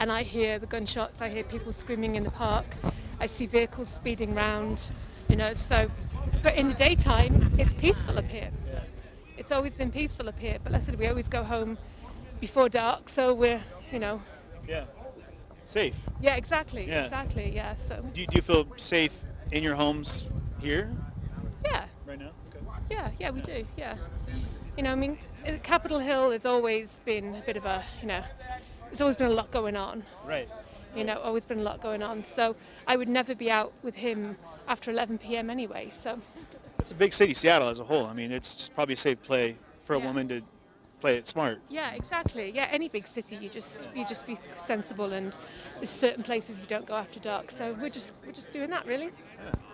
and I hear the gunshots, I hear people screaming in the park, I see vehicles speeding round, so, but in the daytime, it's peaceful up here. It's always been peaceful up here, but like I said, we always go home before dark, so we're, Yeah. Safe. yeah, exactly, Yeah. exactly, yeah, so, Do you feel safe in your homes here yeah, right now? Okay. yeah, we do, yeah. I mean, Capitol Hill has always been a bit of a, there's always been a lot going on. Right. Always been a lot going on. So I would never be out with him after 11 p.m. anyway. So It's a big city, Seattle as a whole. I mean, it's just probably a safe play for a Yeah. woman to play it smart. yeah, exactly. Yeah, any big city, you just be sensible, and there's certain places you don't go after dark. So we're just doing that really.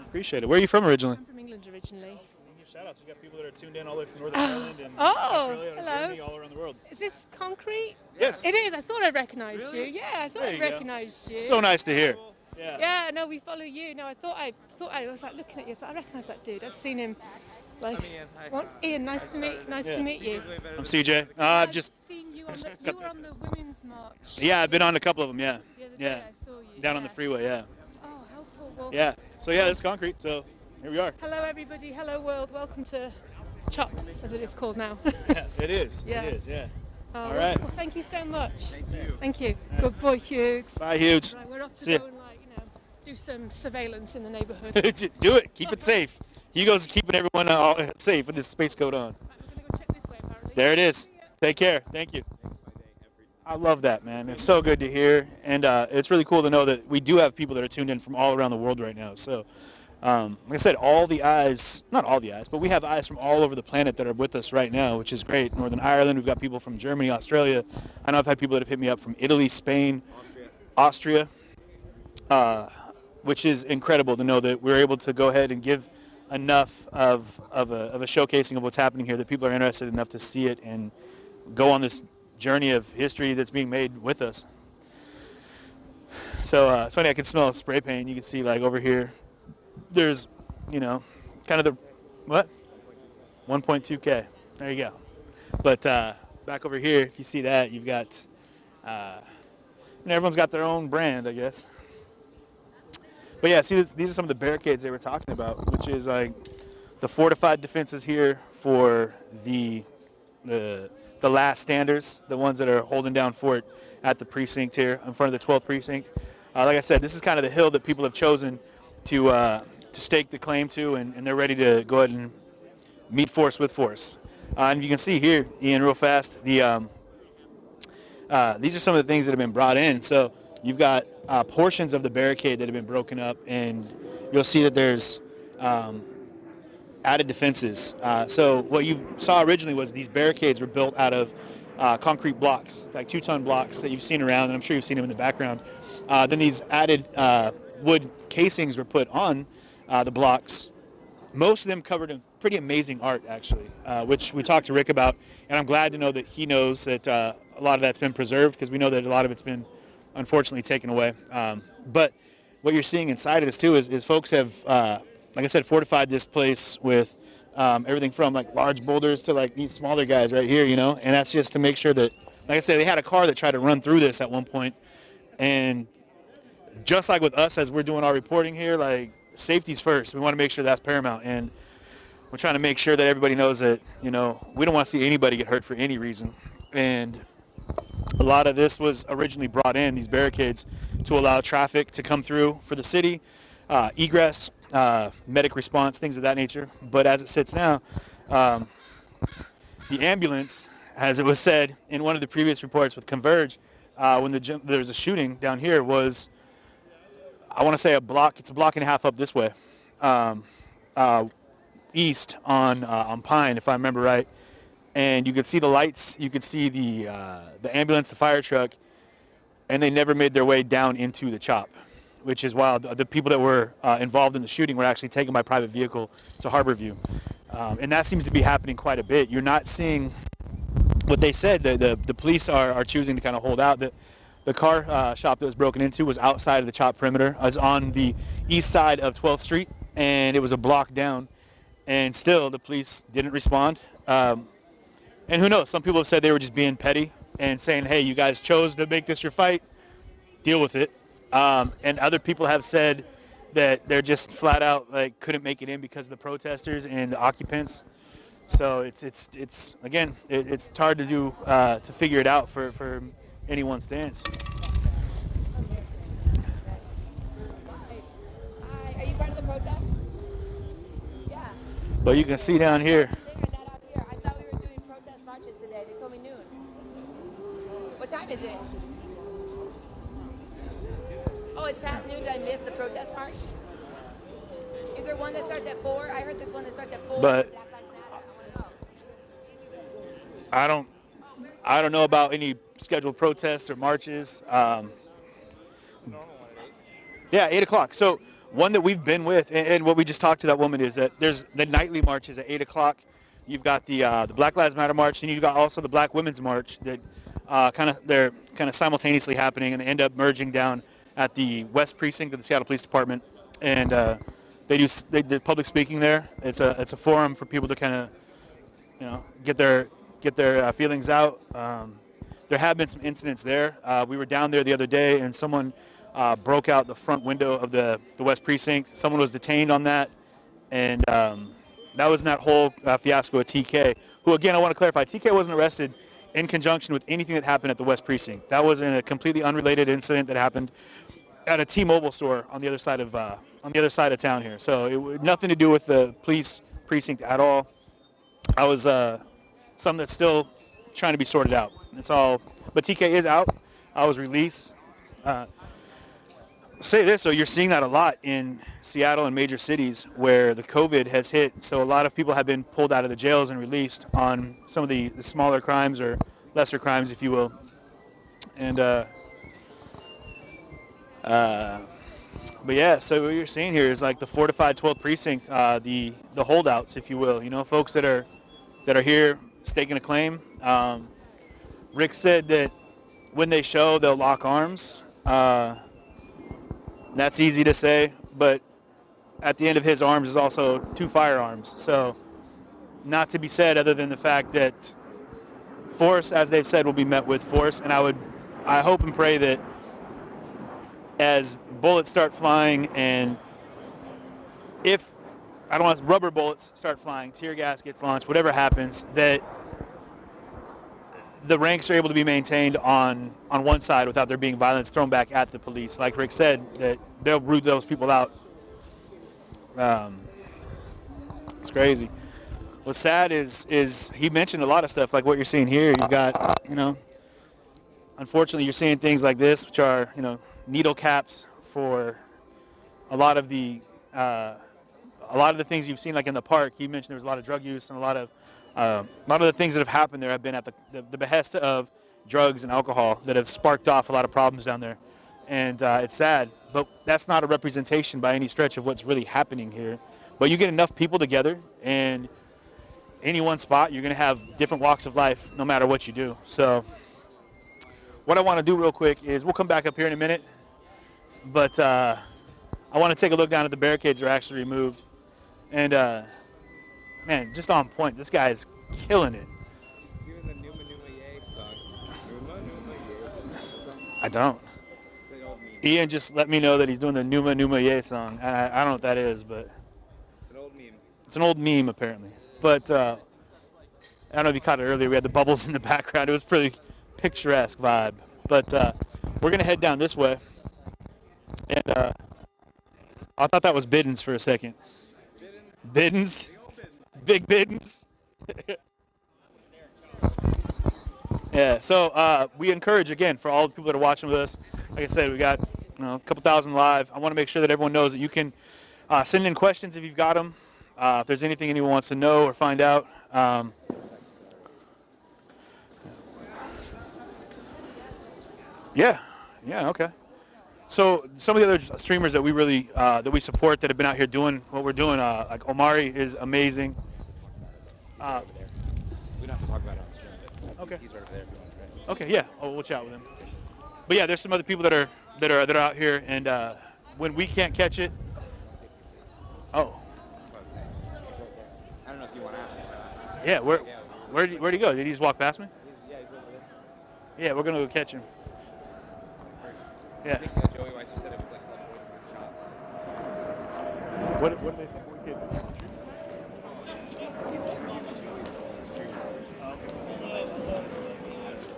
Appreciate it. Where are you from originally? I'm from England originally. Shout outs. We got people that are tuned in all the way from Northern Ireland and Oh, Australia and hello. Germany, all around the world. Is this concrete? Yes. It is. I thought I recognised Really? you. Yeah, I thought There I you go. recognised you. So nice to hear. Yeah. Yeah, no, we follow you. No, I thought I was like looking at you. So I recognise that dude. I've seen him. Like, Ian, hi. What? Ian, nice Yeah. to meet you. I'm CJ. I've Just seen you on you were on the women's march. yeah, I've been on a couple of them. Yeah. The other day Yeah. I saw you. Down on the freeway. Yeah. Oh, how cool. Well, Yeah. So yeah, it's concrete. So here we are. hello everybody. Hello world. Welcome to CHOP, as it is called now. Yeah, it is. Yeah. It is. Yeah. Oh, All well, right. well, thank you so much. Thank you. Thank you. Good boy, Hughes. Bye, Hughes. Right, we're off to See ya. go and do some surveillance in the neighbourhood. Do it. Keep it safe. Hugo's keeping everyone safe with this space coat on. Right, we're gonna go check this way apparently. There it is. Take care. Thank you. I love that, man. It's so good to hear, and it's really cool to know that we do have people that are tuned in from all around the world right now. So, like I said, all the eyes, not all the eyes, but we have eyes from all over the planet that are with us right now, which is great. Northern Ireland, we've got people from Germany, Australia. I know I've had people that have hit me up from Italy, Spain, Austria, which is incredible to know that we're able to go ahead and give enough of a showcasing of what's happening here that people are interested enough to see it and go on this journey of history that's being made with us. So it's funny, I can smell spray paint. You can see like over here, there's, kind of the, what? 1.2K. There you go. But back over here, if you see that, you've got, everyone's got their own brand, I guess. But yeah, see, these are some of the barricades they were talking about, which is like the fortified defenses here for the last standers, the ones that are holding down fort at the precinct here in front of the 12th precinct. Like I said, this is kind of the hill that people have chosen to stake the claim to, and they're ready to go ahead and meet force with force. And you can see here, Ian, real fast, these are some of the things that have been brought in. So you've got portions of the barricade that have been broken up, and you'll see that there's added defenses. So what you saw originally was these barricades were built out of concrete blocks, like 2-ton blocks that you've seen around, and I'm sure you've seen them in the background. Then these added wood casings were put on the blocks. Most of them covered in pretty amazing art, actually, which we talked to Rick about, and I'm glad to know that he knows that a lot of that's been preserved, because we know that a lot of it's been unfortunately taken away. But what you're seeing inside of this too is folks have, like I said, fortified this place with everything from like large boulders to like these smaller guys right here, and that's just to make sure that, like I said, they had a car that tried to run through this at one point, and just like with us as we're doing our reporting here, like safety's first. We want to make sure that's paramount, and we're trying to make sure that everybody knows that, we don't want to see anybody get hurt for any reason. And a lot of this was originally brought in, these barricades, to allow traffic to come through for the city, egress, medic response, things of that nature. But as it sits now, the ambulance, as it was said in one of the previous reports with Converge, when there was a shooting down here, was, I want to say it's a block and a half up this way, east on Pine, if I remember right. And you could see the lights, you could see the ambulance, the fire truck, and they never made their way down into the CHOP, which is wild. The people that were involved in the shooting were actually taken by private vehicle to Harborview. And that seems to be happening quite a bit. You're not seeing what they said. The police are choosing to kind of hold out. The car shop that was broken into was outside of the CHOP perimeter. It was on the east side of 12th Street, and it was a block down. And still, the police didn't respond. And who knows? Some people have said they were just being petty and saying, hey, you guys chose to make this your fight. deal with it. And other people have said that they're just flat out like couldn't make it in because of the protesters and the occupants. So it's again it's hard to do to figure it out for anyone's stance. Hi, are you part of the protest? Yeah. But you can see down here. Figured that out here. I thought we were doing protest marches today. They told me noon. What time is it? Oh, it's past noon. Did I miss the protest march? Is there one that starts at 4? I heard there's one that starts at 4. But Black Lives Matter. I want to go. I don't know about any scheduled protests or marches. Yeah, 8 o'clock. So one that we've been with, and what we just talked to that woman is that there's the nightly marches at 8 o'clock. You've got the Black Lives Matter march, and you've got also the Black Women's March that they're kind of simultaneously happening, and they end up merging down at the West Precinct of the Seattle Police Department, and they do public speaking there. It's a forum for people to kind of get their feelings out. There have been some incidents there. We were down there the other day, and someone broke out the front window of the West Precinct. Someone was detained on that, and that was in that whole fiasco with TK, who, again, I want to clarify, TK wasn't arrested in conjunction with anything that happened at the West Precinct. That was in a completely unrelated incident that happened at a T-Mobile store on the other side of town here. So it nothing to do with the police precinct at all. I was something that's still trying to be sorted out. It's all, but TK is out. I was released. Say this, so you're seeing that a lot in Seattle and major cities where the COVID has hit. So a lot of people have been pulled out of the jails and released on some of the smaller crimes or lesser crimes, if you will. And but yeah, so what you're seeing here is like the fortified 12th precinct, the holdouts, if you will. Folks that are here staking a claim. Rick said that when they show, they'll lock arms. That's easy to say, but at the end of his arms is also 2 firearms. So not to be said other than the fact that force, as they've said, will be met with force. And I hope and pray that as bullets start flying, and if, I don't want rubber bullets start flying, tear gas gets launched, whatever happens, that the ranks are able to be maintained on one side without there being violence thrown back at the police. Like Rick said, that they'll root those people out. It's crazy. What's sad is he mentioned a lot of stuff like what you're seeing here. You've got, unfortunately you're seeing things like this, which are, needle caps for a lot of the things you've seen like in the park. He mentioned there was a lot of drug use and a lot of the things that have happened there have been at the behest of drugs and alcohol that have sparked off a lot of problems down there. And it's sad, but that's not a representation by any stretch of what's really happening here. But you get enough people together, and any one spot, you're going to have different walks of life no matter what you do. So what I want to do real quick is we'll come back up here in a minute, but I want to take a look down at the barricades that are actually removed. And man, just on point. This guy is killing it. Doing the Numa Numa Yay song. Numa Numa Yay. I don't. It's an old meme. Ian just let me know that he's doing the Numa Numa Yay song. I don't know what that is, but It's an old meme. it's an old meme apparently. But I don't know if you caught it earlier. We had the bubbles in the background. It was pretty picturesque vibe. But we're gonna head down this way. And I thought that was Biddens for a second. Biddens. Big Biddens. Yeah, so we encourage, again, for all the people that are watching with us, like I said, we got a couple thousand live. I want to make sure that everyone knows that you can send in questions if you've got them. If there's anything anyone wants to know or find out. Yeah, okay. So some of the other streamers that we really that we support that have been out here doing what we're doing, like Omari is amazing. We don't have to talk about it on stream. Okay. He's right over there if you want, right? Okay, yeah. Oh, we'll chat with him. But yeah, there's some other people that are out here, and when we can't catch it, oh, That's what I'm saying. I don't know if you want to ask him. yeah. Where'd he go? Did he just walk past me? Yeah, he's over there. Yeah, we're gonna go catch him. Yeah. think Joey Weiss just said it was like left voice in the shop. What do they think we could?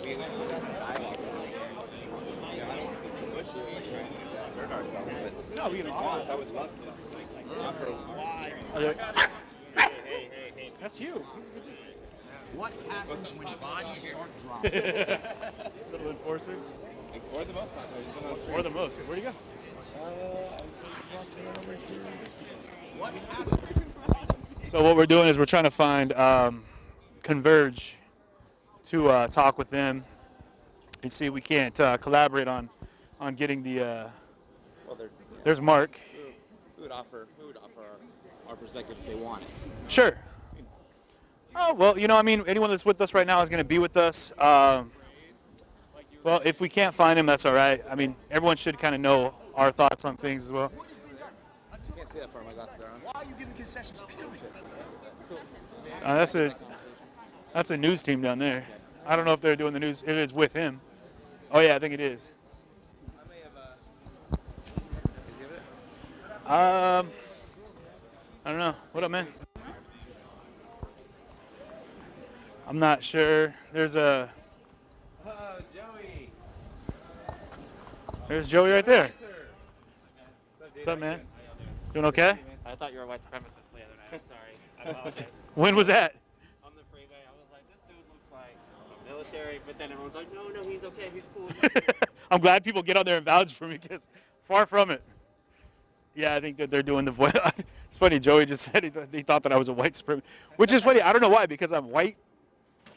We got some dialogue. I don't think it's too mushy. We're trying to insert ourselves, but No, we if can he wants, I would love to offer why. Hey. That's you. What happens when bodies start dropping? Little enforcer. Or the most popular. He's been on screen. Or the most. Where'd he go? What happens? So what we're doing is we're trying to find Converge to talk with them and see if we can't collaborate on getting the. Well, There's Mark. we would offer our perspective if they want it. Sure. Oh well, I mean, anyone that's with us right now is going to be with us. Well, if we can't find him, that's all right. I mean, everyone should kind of know our thoughts on things as well. What has been done? You can't see that far. My glasses are on. Why are you giving concessions? Period. That's a news team down there. I don't know if they're doing the news. It is with him. Oh yeah, I think it is. I may have. Exhibit it? I don't know. What up, man? I'm not sure. There's Joey. Joey right there. What's up, man? Doing okay? I thought you were a white supremacist the other night. I'm sorry. I apologize. When was that? On the freeway, I was like, this dude looks like military, but then everyone's like, no, he's okay, he's cool. I'm glad people get on there and vouch for me because far from it. Yeah, I think that they're doing the voice. It's funny. Joey just said he thought that I was a white supremacist, which is funny. I don't know why, because I'm white.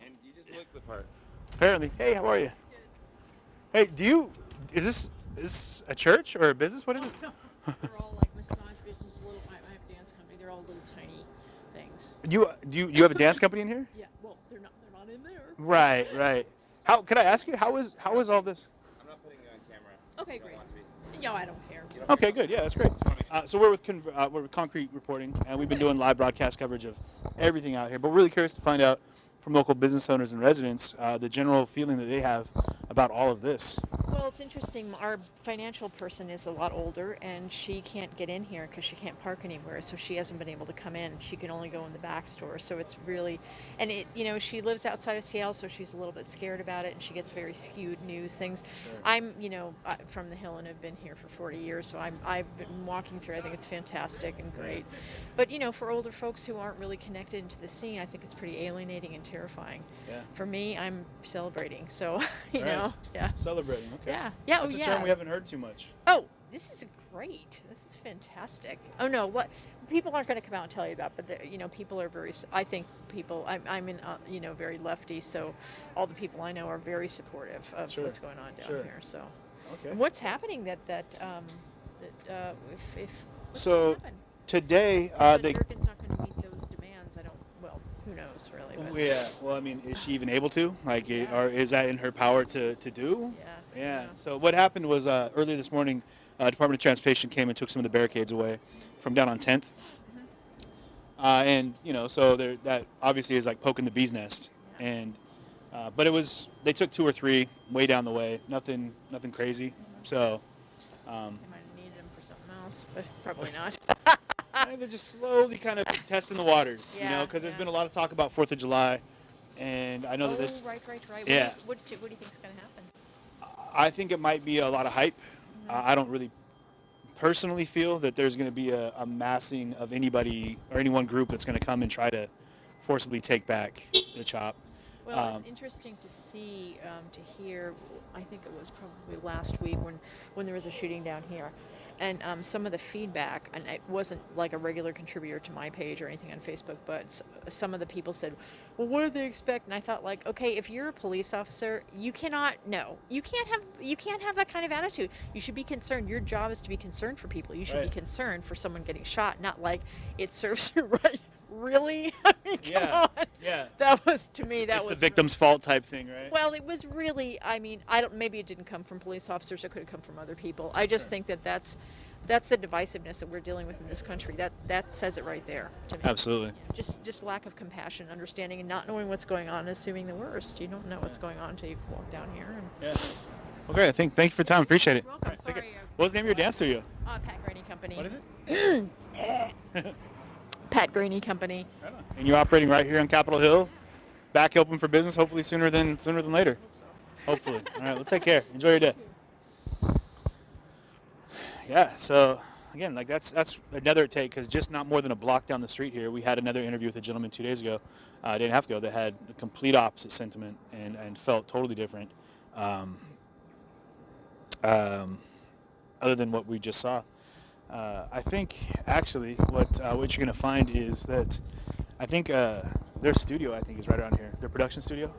And you just look the part. Apparently. Hey, how are you? Hey, is this a church or a business? What is it? They're all like massage business, little. I have a dance company. They're all little tiny things. You have a dance company in here? Yeah. Well, they're not in there. Right. How could I ask you? How is all this? I'm not putting you on camera. Okay, You don't great. want to be. No, I don't care. Okay, good. Yeah, that's great. So we're with Concrete Reporting, and we've been doing live broadcast coverage of everything out here. But we're really curious to find out from local business owners and residents the general feeling that they have about all of this. Well, it's interesting. Our financial person is a lot older, and she can't get in here because she can't park anywhere. So she hasn't been able to come in. She can only go in the back store. So it's really, and she lives outside of Seattle, so she's a little bit scared about it, and she gets very skewed news things. Sure. I'm, from the Hill, and have been here for 40 years, so I've been walking through. I think it's fantastic and great. But for older folks who aren't really connected into the scene, I think it's pretty alienating and terrifying. Yeah. For me, I'm celebrating. So Right. yeah. Celebrating. Okay. Yeah. That's Oh, a yeah. term we haven't heard too much. Oh, this is great. This is fantastic. Oh no, what people aren't going to come out and tell you about, but people are very. I think people. I'm in very lefty, so all the people I know are very supportive of Sure. what's going on down Sure. here. So, Okay. and what's happening if what's So, gonna happen? Today, The they. Americans not going to meet those demands. I don't. Well, who knows really? But, Yeah. Well, I mean, is she even able to? Like, or is that in her power to do? Yeah. So what happened was earlier this morning, Department of Transportation came and took some of the barricades away from down on 10th. And so that obviously is like poking the bee's nest. And but they took 2 or 3 way down the way. Nothing crazy. So They might have needed them for something else, but probably not. they're just slowly kind of testing the waters, Yeah, because there's yeah. been a lot of talk about 4th of July, and I know that this. Right. Yeah. What do you think is going to happen? I think it might be a lot of hype. I don't really personally feel that there's going to be a massing of anybody or any one group that's going to come and try to forcibly take back the CHOP. Well, it's interesting to see, to hear. I think it was probably last week when there was a shooting down here, and some of the feedback. And it wasn't like a regular contributor to my page or anything on Facebook, but some of the people said, "Well, what do they expect?" And I thought, like, okay, if you're a police officer, you can't have that kind of attitude. You should be concerned. Your job is to be concerned for people. You should Right. be concerned for someone getting shot, not like it serves you right. Really? I mean, come on. Yeah. That was, to me, that It's was the victim's fault type thing, right? Well, it was really, I mean, maybe it didn't come from police officers. It could have come from other people. I just think that's the divisiveness that we're dealing with in this country. That says it right there to me. Absolutely. Yeah, just lack of compassion, understanding, and not knowing what's going on, assuming the worst. You don't know what's going on until you walk down here. And Yeah. Okay, thank you for your time. Appreciate it. Welcome. All right, take care. Sorry, What was the name of your dance studio? Pat Graney Company. What is it? Pat Graney Company. And you're operating right here on Capitol Hill, back open for business, hopefully sooner than later. Hopefully. All right, well, take care. Enjoy your day. Yeah. So again, like that's another take, because just not more than a block down the street here, we had another interview with a gentleman 2 days ago, a day and a half ago, that had a complete opposite sentiment and felt totally different. Other than what we just saw. I think actually what you're going to find is that I think their studio, I think, is right around here. Their production studio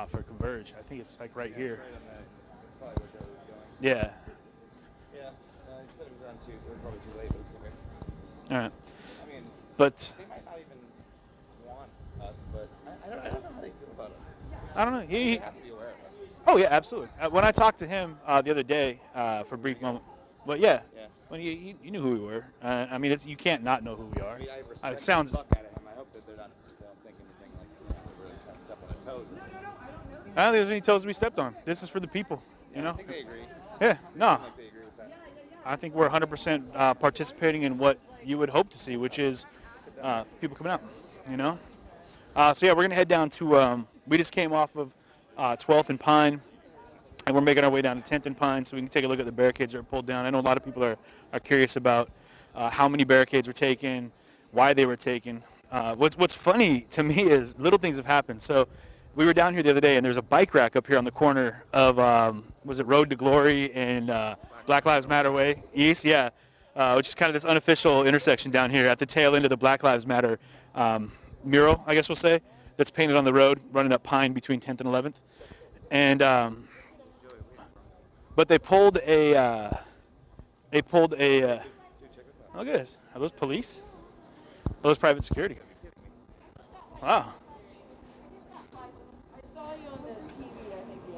for Converge. I think it's like right here. Yeah. Yeah, he said it was around 2, so it's probably too late, but it's okay. All right. I mean, But they might not even want us, but I don't know how they feel about us. I don't know. They have to be aware of us. Oh yeah, absolutely. When I talked to him the other day for a brief moment, but yeah, Yeah. when he knew who we were. I mean, you can't not know who we are. I mean, I respect It sounds. the fuck out of him. I hope that they don't think anything like, we're really trying to step on their toes. I don't think there's any toes to be stepped on. This is for the people. You know. I think they agree. Yeah. No. Like they agree with that. I think we're 100% participating in what you would hope to see, which is people coming out, you know? So yeah, we're gonna head down to, we just came off of 12th and Pine, and we're making our way down to 10th and Pine so we can take a look at the barricades that are pulled down. I know a lot of people are curious about how many barricades were taken, why they were taken. What's funny to me is little things have happened. So we were down here the other day, and there's a bike rack up here on the corner of, was it Road to Glory and Black Lives Matter Way East? Yeah, which is kind of this unofficial intersection down here at the tail end of the Black Lives Matter mural, I guess we'll say, that's painted on the road running up Pine between 10th and 11th. And but they pulled a look at this. Are those police? Those private security. Wow.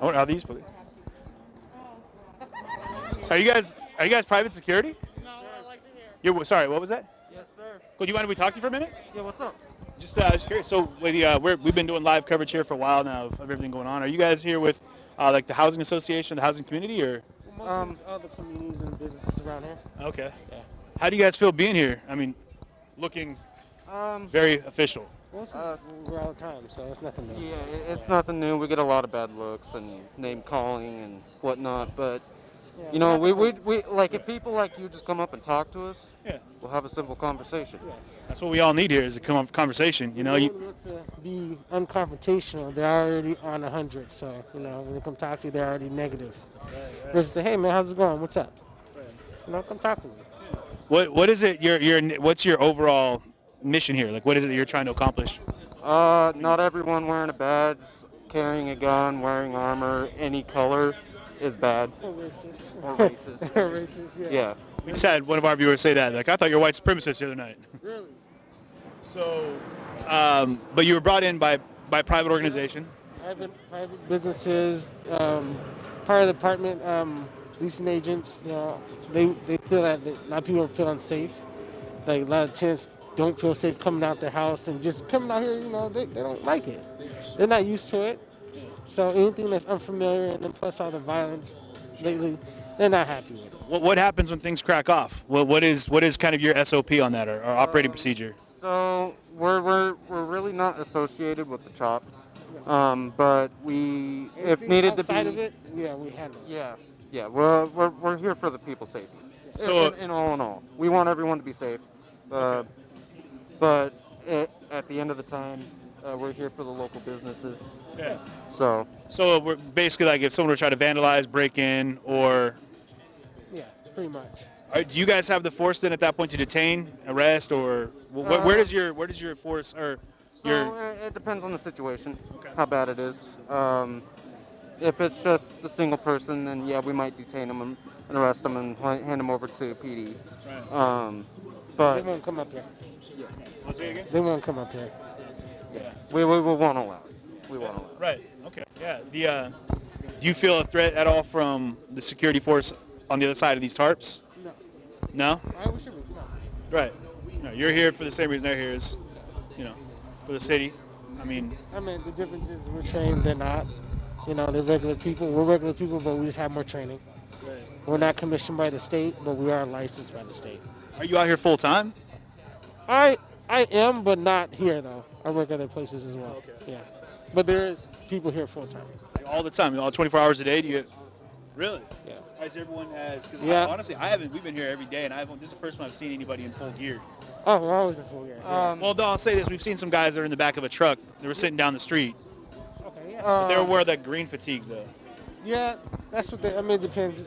Oh, are these police? Are you guys private security? No, what I like to hear. You're sorry. What was that? Yes, sir. Cool. Do you mind if we talk to you for a minute? Yeah, what's up? Just curious. So we've been doing live coverage here for a while now of everything going on. Are you guys here with like the housing association, the housing community, or? Most of the communities and businesses around here. Okay. Yeah. How do you guys feel being here? I mean, looking very official. Well, we're all the time, so it's nothing new. Yeah, it's nothing new. We get a lot of bad looks and name calling and whatnot, but Yeah, you know, we're we not like if people like you just come up and talk to us, Yeah. we'll have a simple conversation. Yeah. That's what we all need here is a conversation. You know, Let's be unconfrontational. They're already on 100, so you know when they come talk to you, they're already negative. Versus say, hey man, how's it going? What's up? You know, come talk to me. what is it? What's your overall mission here? Like, what is it that you're trying to accomplish? Not everyone wearing a badge, carrying a gun, wearing armor, any color is bad Or racist. or racist. Or racist, yeah. Yeah. We just had one of our viewers say that. Like, I thought you were white supremacist the other night. Really? So, but you were brought in by private organization. Private businesses, part of the department, leasing agents. You know, they feel that a lot of people feel unsafe. Like a lot of tenants don't feel safe coming out their house and just coming out here. You know, they don't like it. They're not used to it. So anything that's unfamiliar, and then plus all the violence lately, they're not happy with it. What happens when things crack off? What is kind of your SOP on that, or operating procedure? So we're really not associated with the CHOP, but we, if Anything needed to outside be, of it, yeah, we handle it. yeah, we're here for the people's safety. So- in all, we want everyone to be safe, but at the end of the time, we're here for the local businesses. Yeah. So So we're basically like if someone were trying to vandalize, break in, or Yeah, pretty much. do you guys have the force then at that point to detain, arrest, or where does your force or your it depends on the situation, Okay. how bad it is. If it's just a single person, then yeah, we might detain them and arrest them and hand them over to PD. Right. They But won't come up here. Let's say again? They won't come up here. we won't allow it. We won't allow it. Right. Okay. Yeah. Do you feel a threat at all from the security force on the other side of these tarps? No. No. I wish it was no. Right. No, you're here for the same reason they're here is, for the city. I mean, The difference is we're trained, they're not. You know, they're regular people. We're regular people, but we just have more training. Right. We're not commissioned by the state, but we are licensed by the state. Are you out here full time? I am, but not here though. I work other places as well. Okay. Yeah, but there is people here full time. Like all the time, all 24 hours a day? Do you? Really? Yeah. As everyone has, because Yeah. honestly, I haven't. We've been here every day, and this is the first one I've seen anybody in full gear. Oh, we're always in full gear. Yeah. Well, no, I'll say this: we've seen some guys that are in the back of a truck. They were sitting down the street. Okay. Yeah. They were wearing the green fatigues, though. Yeah, that's what they. I mean, it depends.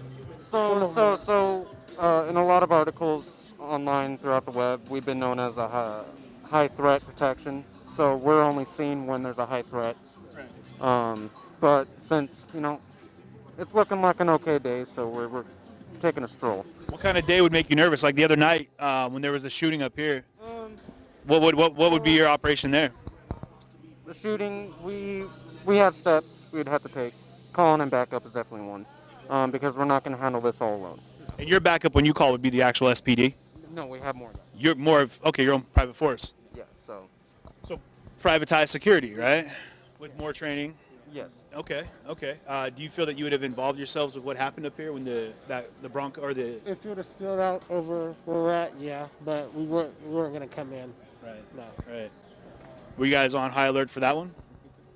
So, in a lot of articles online throughout the web, we've been known as a high threat protection. So we're only seen when there's a high threat. Right. But since, you know, it's looking like an okay day, so we're taking a stroll. What kind of day would make you nervous? Like the other night when there was a shooting up here. What would be your operation there? The shooting, we have steps we'd have to take. Calling and backup is definitely one, because we're not going to handle this all alone. And your backup when you call would be the actual SPD? No, we have more. You're more of, okay, your own private force. Yeah, so. So privatized security, right? With more training. Yes. Okay. Do you feel that you would have involved yourselves with what happened up here when the Bronco or the? If it would have spilled out over where we're at, yeah, but we weren't going to come in. Right. No. Right. Were you guys on high alert for that one?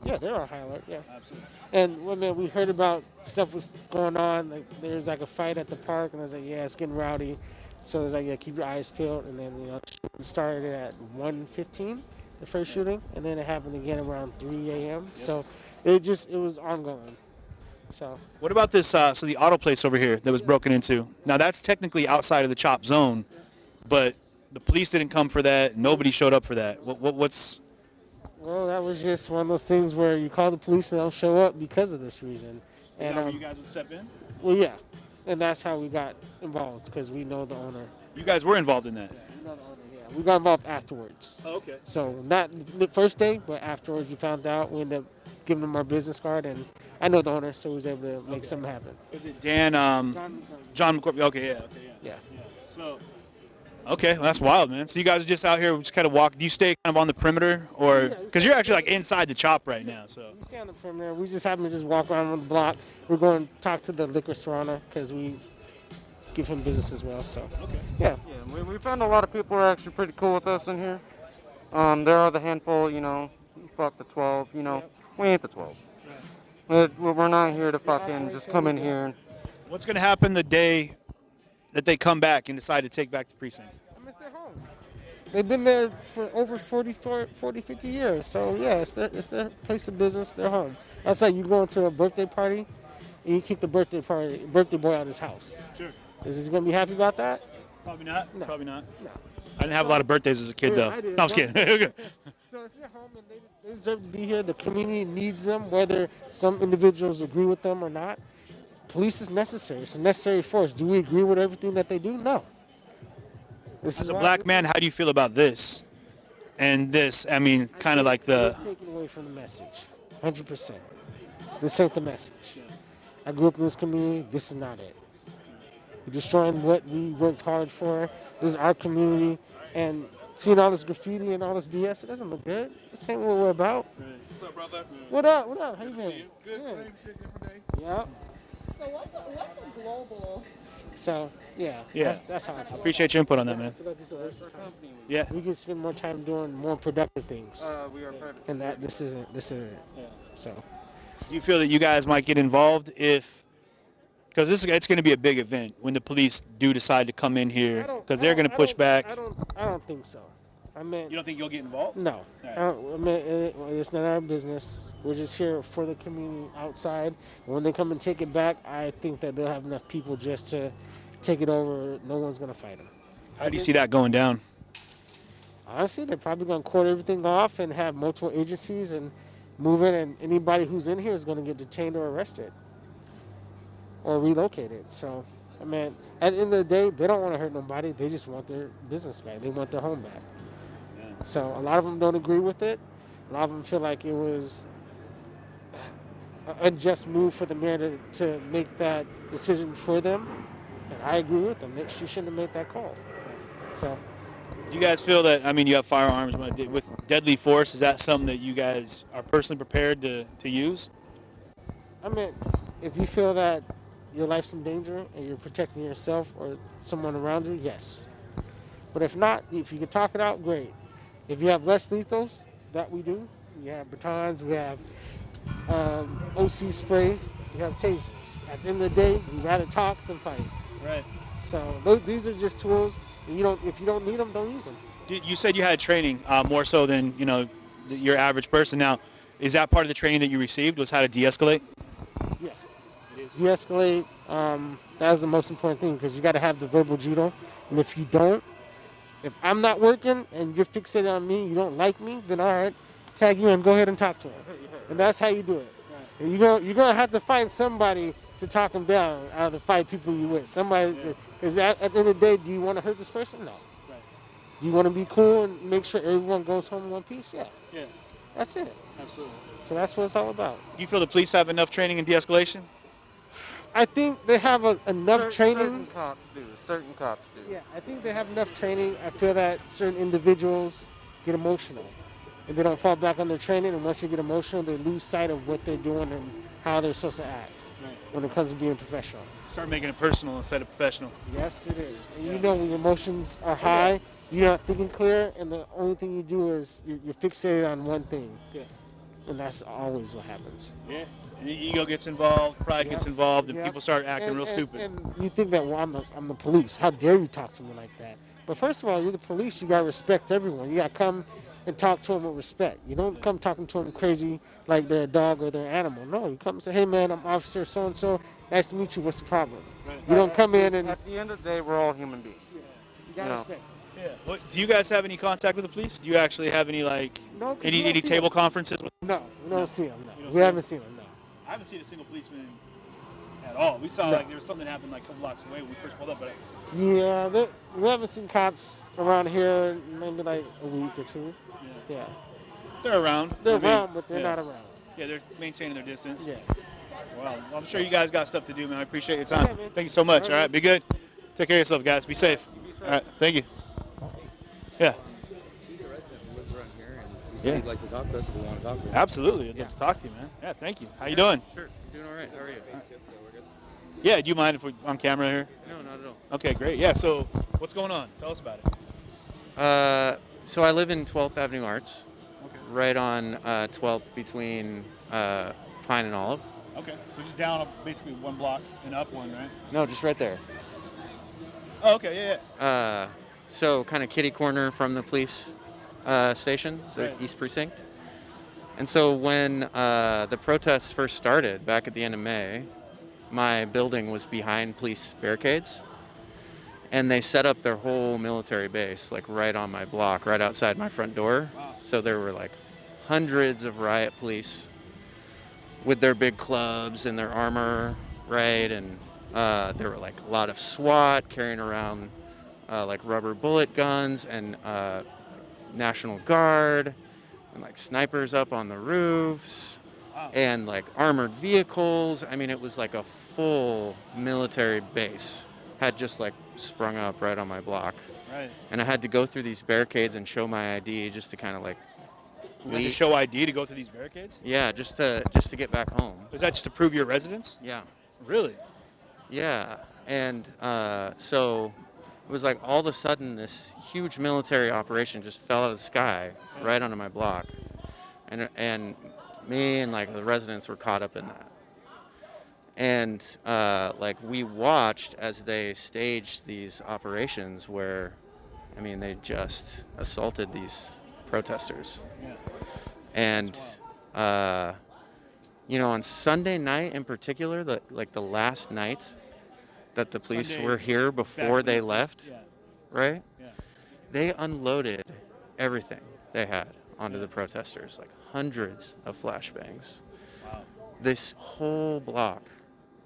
Yeah, they're on high alert. Yeah. Absolutely. And when we heard about stuff was going on, like there's like a fight at the park, and I was like, yeah, it's getting rowdy. So there's like, yeah, keep your eyes peeled. And then it started at 1:15, the first shooting, and then it happened again around 3 a.m. Yep. So it was ongoing. So What about this? So the auto place over here that was broken into. Now that's technically outside of the CHOP zone, but the police didn't come for that. Nobody showed up for that. What's? well, that was just one of those things where you call the police and they'll show up because of this reason. Is And that where you guys would step in? well, yeah, and that's how we got involved because we know the owner. You guys were involved in that. We know the owner, yeah. We got involved afterwards. Oh, okay. So not the first day, but afterwards we found out. We ended up giving them our business card, and I know the owner, so we was able to make something happen. Was it Dan? John McCormick. Okay, yeah. Yeah. So. Okay, well, that's wild, man. So you guys are just out here, just kind of walk. Do you stay kind of on the perimeter, or because you're actually like inside the CHOP right now? So. We stay on the perimeter. We just happen to just walk around the block. We're going to talk to the liquor store owner because we give him business as well. So. Okay. Yeah. Yeah, we found a lot of people are actually pretty cool with us in here. There are the handful, you know, fuck the 12, you know. We ain't the 12. We're not here to fucking just come in here. And, What's going to happen the day that they come back and decide to take back the precinct? I miss their home. They've been there for over 40, 50 years. So, yeah, it's their place of business, their home. That's like you go into a birthday party and you kick the birthday boy out of his house. Sure. Is he going to be happy about that? Probably not. No. Probably not. No. I didn't have a lot of birthdays as a kid, Yeah, though. I did. No, I'm just kidding. Okay. So it's their home and they deserve to be here. The community needs them, whether some individuals agree with them or not. Police is necessary. It's a necessary force. Do we agree with everything that they do? No. As a black man, how do you feel about this? And this, I mean, kind of like the. They're taking away from the message. 100%. This ain't the message. I grew up in this community. This is not it. You're destroying what we worked hard for. This is our community. And seeing all this graffiti and all this BS, it doesn't look good. This ain't what we're about. What's up, brother? What up? What up? How you doing? Good, Yeah. same shit, different day. Yep. So what's a global? So, yeah. Yeah. That's how I feel. Appreciate your input on that, man. I feel like it's a waste of time. Yeah. We can spend more time doing more productive things. we are private. And that this isn't. So. Do you feel that you guys might get involved if, because it's going to be a big event when the police do decide to come in here, because they're going to push back. I don't think so. I mean, You don't think you'll get involved? no. All right. I mean, it's not our business. We're just here for the community outside. When they come and take it back, I think that they'll have enough people just to take it over. No one's going to fight them. How do you see that going down? Honestly, they're probably going to court everything off and have multiple agencies and move in, and anybody who's in here is going to get detained or arrested or relocated. So, I mean, at the end of the day, they don't want to hurt nobody. They just want their business back. They want their home back. So a lot of them don't agree with it. A lot of them feel like it was an unjust move for the mayor to make that decision for them. And I agree with them. She shouldn't have made that call. So. Do you guys feel that, I mean, you have firearms with deadly force, is that something that you guys are personally prepared to use? I meant if you feel that your life's in danger and you're protecting yourself or someone around you, yes. But if not, if you can talk it out, great. If you have less lethals, that we do. We have batons, we have OC spray, we have tasers. At the end of the day, we rather talk than fight. Right. So these are just tools. And if you don't need them, don't use them. You said you had training more so than your average person. Now, is that part of the training that you received? Was how to de-escalate? Yeah. De-escalate. That is the most important thing because you got to have the verbal judo. And if you don't, if I'm not working and you're fixated on me, you don't like me, then all right, tag you and go ahead and talk to him. And that's how you do it. And you're gonna have to find somebody to talk them down out of the 5 people you with. Somebody, because at the end of the day, do you want to hurt this person? No. Right. Do you want to be cool and make sure everyone goes home in one piece? Yeah. Yeah. That's it. Absolutely. So that's what it's all about. Do you feel the police have enough training in de-escalation? I think they have enough training. Certain cops do. Certain cops do. Yeah, I think they have enough training. I feel that certain individuals get emotional and they don't fall back on their training. And once they get emotional, they lose sight of what they're doing and how they're supposed to act when it comes to being professional. Start making it personal instead of professional. Yes, it is. And you know when your emotions are high, you're not thinking clear, and the only thing you do is you're fixated on one thing. Yeah. And that's always what happens. Yeah. And the ego gets involved, pride gets involved, and people start acting real stupid. And you think that, well, I'm the police. How dare you talk to me like that? But first of all, you're the police. You got to respect everyone. You got to come and talk to them with respect. You don't come talking to them crazy like they're a dog or they're an animal. No, you come and say, hey, man, I'm Officer so-and-so. Nice to meet you. What's the problem? Right. You don't come in and... At the end of the day, we're all human beings. Yeah. You got to respect. Yeah. Well, do you guys have any contact with the police? Do you actually have any, any table conferences? No, we don't see them. No. We haven't seen them, no. I haven't seen a single policeman at all. We saw there was something happen a couple blocks away when we first pulled up, but yeah, we haven't seen cops around here in maybe a week or two. Yeah. They're around. They're around, but they're not around. Yeah, they're maintaining their distance. Yeah. Well, I'm sure you guys got stuff to do, man. I appreciate your time. Thank you so much. All right, be good. Take care of yourself, guys. Be safe. All right, thank you. Yeah. He's a resident who lives around here, and he said he'd like to talk to us if we want to talk to him. Absolutely. I'd love to talk to you, man. Yeah, thank you. How you doing? Sure. Doing all right. How are you? Yeah, do you mind if we're on camera here? No, not at all. Okay, great. Yeah, so what's going on? Tell us about it. So I live in 12th Avenue Arts, right on 12th between Pine and Olive. Okay, so just down basically one block and up one, right? No, just right there. Oh, okay, yeah. So kind of kitty corner from the police station, the East Precinct. And so when the protests first started back at the end of May, my building was behind police barricades. And they set up their whole military base, right on my block, right outside my front door. Wow. So there were hundreds of riot police with their big clubs and their armor, right? And there were a lot of SWAT carrying around rubber bullet guns and National Guard and snipers up on the roofs. Wow. And armored vehicles. I mean, it was a full military base had just sprung up right on my block. Right. And I had to go through these barricades and show my ID just to kind of You had to show ID to go through these barricades? Yeah, just to get back home. Was that just to prove your residence? Yeah. Really? Yeah. And so it was all of a sudden this huge military operation just fell out of the sky right onto my block. And me and the residents were caught up in that. And we watched as they staged these operations where, they just assaulted these protesters. Yeah. And on Sunday night in particular, the last night that the police were here before they left, right? Yeah. They unloaded everything they had onto the protesters, hundreds of flashbangs. Wow. This whole block,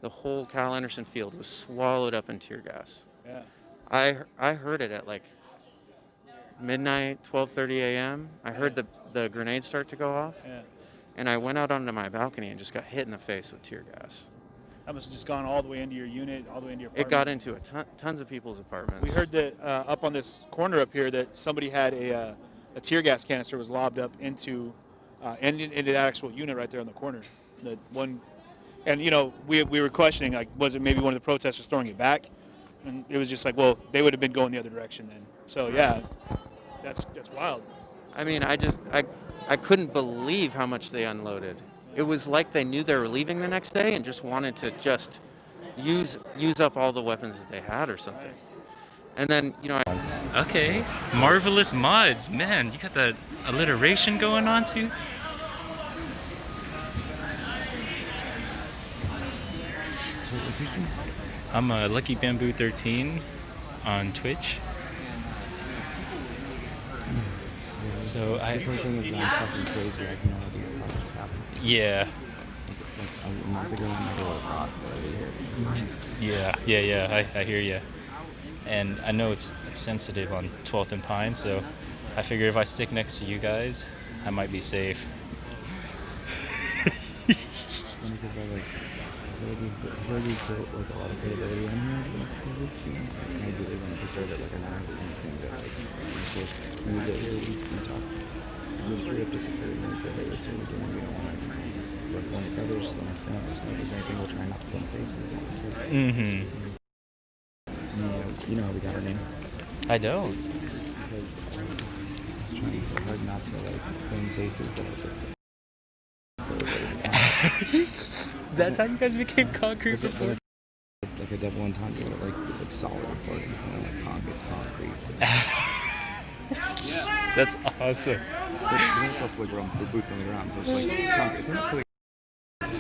the whole Cal Anderson field was swallowed up in tear gas. Yeah. I heard it at midnight, 12:30 a.m. I heard the grenades start to go off. Yeah. And I went out onto my balcony and just got hit in the face with tear gas. That must have just gone all the way into your unit, all the way into your apartment. It got into tons of people's apartments. We heard that up on this corner up here that somebody had a tear gas canister was lobbed up into the actual unit right there on the corner. The one And we were questioning, like, was it maybe one of the protesters throwing it back? And it was just like, well, they would have been going the other direction then. So yeah, that's wild. I mean, I couldn't believe how much they unloaded. It was like they knew they were leaving the next day and just wanted to just use up all the weapons that they had or something. And then, Okay, Marvelous Mods. Man, you got that alliteration going on too? What's your name? I'm Lucky Bamboo 13 on Twitch. So This whole thing is going fucking crazy. I have no idea how it's happening. Yeah. Like, months ago, I never would have thought that I'd hear it. Yeah, I hear you. And I know it's sensitive on 12th and Pine, so I figured if I stick next to you guys, I might be safe. Funny because I feel like we've built like a lot of credibility on here the last 2 weeks, and I really want to preserve it. Like I don't have anything that so when we get here, we can talk. Go straight up to security and say, hey, that's what we're doing. We don't want to ruffle any feathers. Let us know. If there's anything, we'll try not to put faces. Obviously. You know how we got our name? I don't. Because I was trying so hard not to like claim faces that I was like. So That's how you guys became Concrete Report? Like a double entendre, like it's like solid reporting, and then like it's concrete. That's awesome. But it's also like we're boots on the ground, so it's like concrete. It's actually.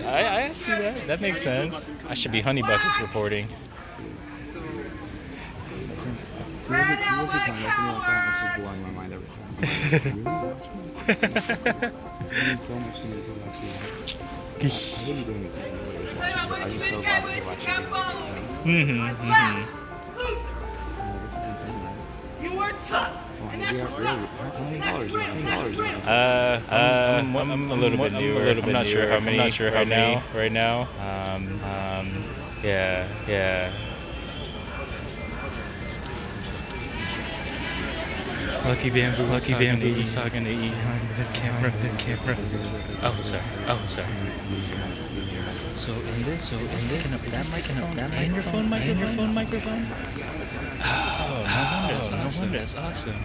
I see that. That makes sense. I should be Honey Buckets reporting. You look at comments and you're like, that, it's just blowing my mind every time. I'm like, really? I need so much to go watch you. I wouldn't be doing this if I was watching, but I'm just so glad that people actually You were tough. How many dollars do you have? I'm a little bit newer. I'm not sure how many right now. Yeah. Lucky Bamboo is talking to E on the camera. Oh, sorry. So in this, and your phone microphone? Oh, no wonder, that's awesome.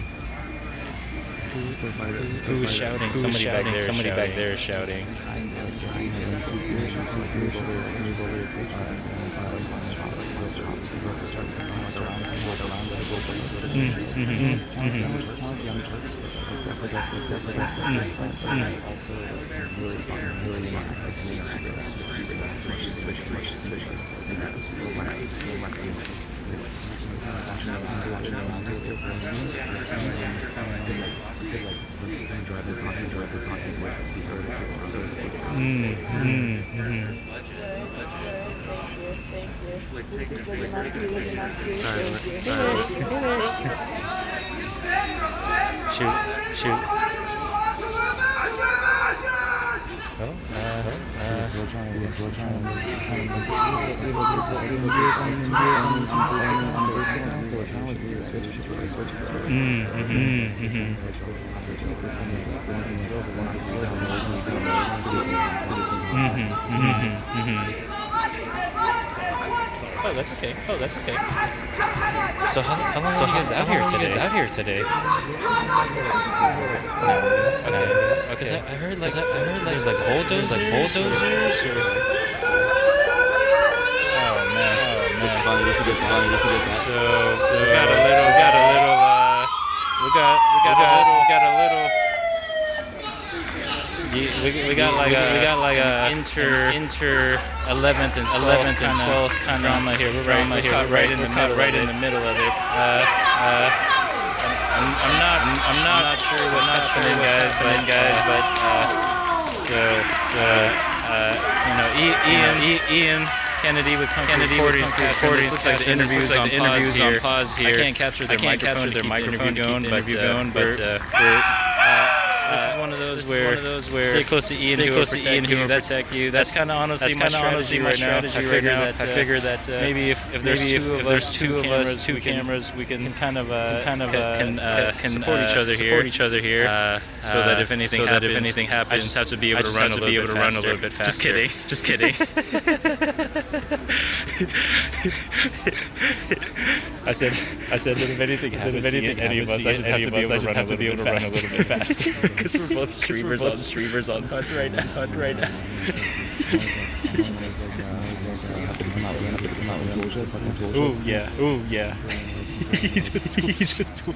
Who was shouting? Somebody back there is shouting. Shoot. Oh, that's okay. So how long are you guys out here today? Okay. Because I heard like there's like bulldozers or. Oh man. So we got a little. We got like a inter 11th and 12th kind of drama here. We're right in the middle of it. I'm not sure what's happening, guys. Ian Kennedy with Recording School. The interviews on pause here. I can't capture their microphone going, but we're one of those where stay close to Ian, who will protect you. That's kind of honestly my strategy right now. I figure that maybe if there's two of us, two cameras, we can support each other here. So that if anything happens, I just have to be able to run a little bit faster. Just kidding. I said that if anything happens to any of us, I just have to be able to run a little bit faster. Because we're both streamers on HUD right now. Ooh, yeah. He's a tool.